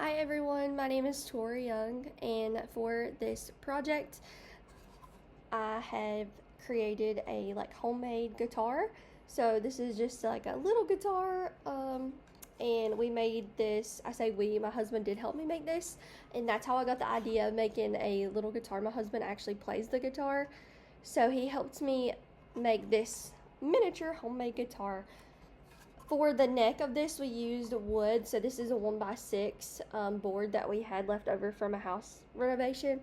Hi everyone, my name is Tori Young, and for this project I have created a homemade guitar. So this is just like a little guitar, and we made this. I say we, my husband did help me make this, and that's how I got the idea of making a little guitar. My husband actually plays the guitar, so he helped me make this miniature homemade guitar. For the neck of this, we used wood. So this is a 1x6 board that we had left over from a house renovation.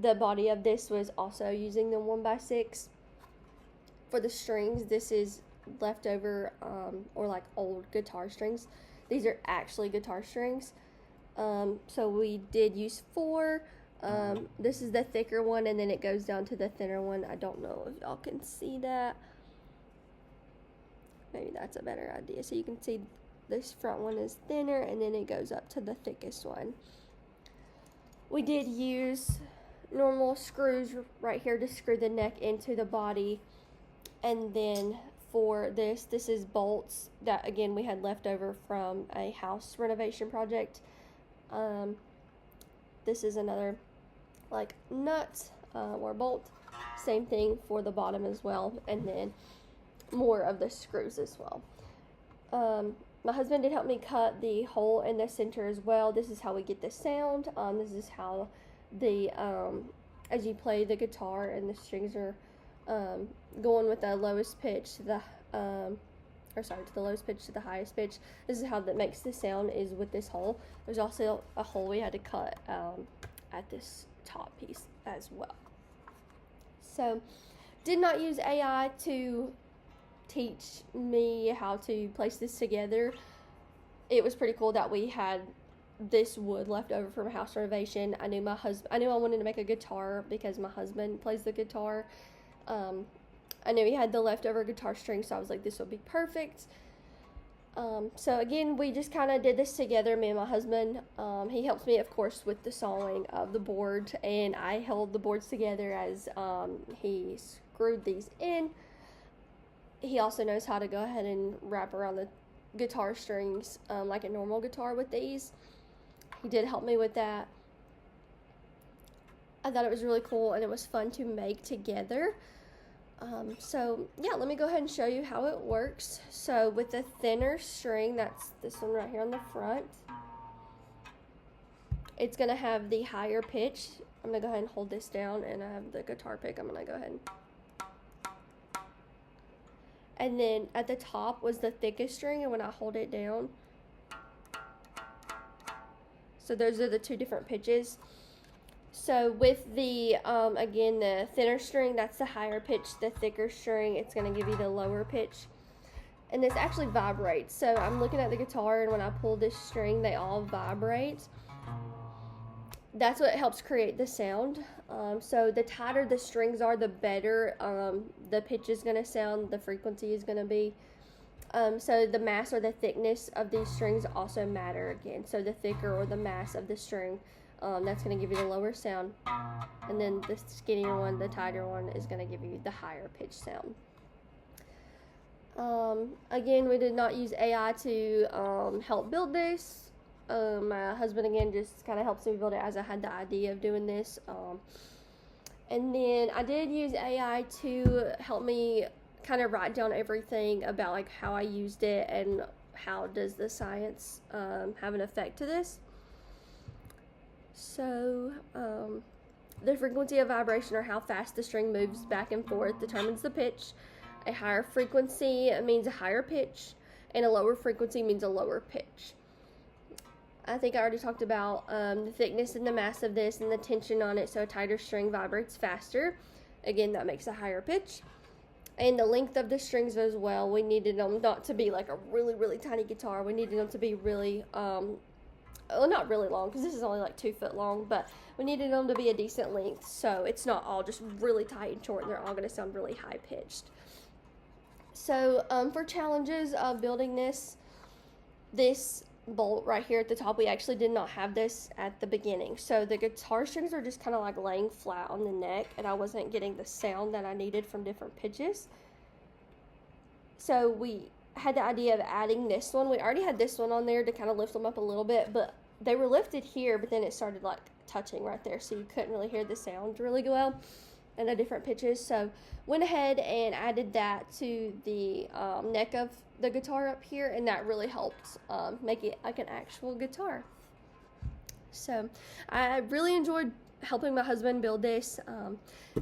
The body of this was also using the 1x6. For the strings, this is leftover or like old guitar strings. These are actually guitar strings. So we did use 4. This is the thicker one, and then it goes down to the thinner one. I don't know if y'all can see that. Maybe that's a better idea. So you can see this front one is thinner, and then it goes up to the thickest one. We did use normal screws right here to screw the neck into the body. And then for this is bolts that, again, we had left over from a house renovation project. This is another nut or bolt. Same thing for the bottom as well. And then more of the screws as well. My husband did help me cut the hole in the center as well. This is how we get the sound. This is how the as you play the guitar and the strings are going with the lowest pitch to the to the lowest pitch to the highest pitch. This is how that makes the sound, is with this hole. There's also a hole we had to cut at this top piece as well. So did not use AI to teach me how to place this together. It was pretty cool that we had this wood left over from a house renovation. I knew I wanted to make a guitar because my husband plays the guitar. I knew he had the leftover guitar string, so I was like, this will be perfect. So again, we just kind of did this together, me and my husband. He helped me, of course, with the sawing of the board, and I held the boards together as he screwed these in. He also knows how to go ahead and wrap around the guitar strings like a normal guitar with these. He did help me with that. I thought it was really cool, and it was fun to make together. So yeah, let me go ahead and show you how it works. So with the thinner string, that's this one right here on the front, it's going to have the higher pitch. I'm going to go ahead and hold this down, and I have the guitar pick. I'm going to go ahead and then at the top was the thickest string, and when I hold it down, so those are the two different pitches. So with the, again, the thinner string, that's the higher pitch. The thicker string, it's going to give you the lower pitch. And this actually vibrates. So I'm looking at the guitar, and when I pull this string, they all vibrate. That's what helps create the sound. So the tighter the strings are, the better the pitch is going to sound, the frequency is going to be. So the mass or the thickness of these strings also matter again. So the thicker or the mass of the string, that's going to give you the lower sound. And then the skinnier one, the tighter one, is going to give you the higher pitch sound. Again, we did not use AI to help build this. My husband, again, just kind of helps me build it as I had the idea of doing this. And then I did use AI to help me kind of write down everything about how I used it and how does the science have an effect to this. So the frequency of vibration, or how fast the string moves back and forth, determines the pitch. A higher frequency means a higher pitch, and a lower frequency means a lower pitch. I think I already talked about the thickness and the mass of this and the tension on it. So a tighter string vibrates faster. Again, that makes a higher pitch. And the length of the strings as well. We needed them not to be like a really, really tiny guitar. We needed them to be really, well, not really long, because this is only like 2 foot long, but we needed them to be a decent length. So it's not all just really tight and short, and they're all going to sound really high pitched. So for challenges of building this bolt right here at the top, we actually did not have this at the beginning. So the guitar strings are just kind of like laying flat on the neck, and I wasn't getting the sound that I needed from different pitches. So we had the idea of adding this one. We already had this one on there to kind of lift them up a little bit, but they were lifted here, but then it started like touching right there, so you couldn't really hear the sound really well and the different pitches. So went ahead and added that to the neck of the guitar up here, and that really helped make it like an actual guitar. So I really enjoyed helping my husband build this.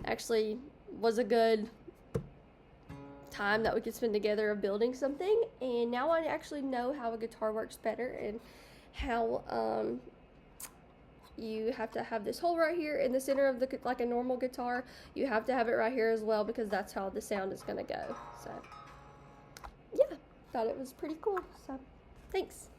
Actually was a good time that we could spend together of building something, and now I actually know how a guitar works better, and how you have to have this hole right here in the center of the, like a normal guitar, you have to have it right here as well, because that's how the sound is going to go. So yeah, thought it was pretty cool. So thanks.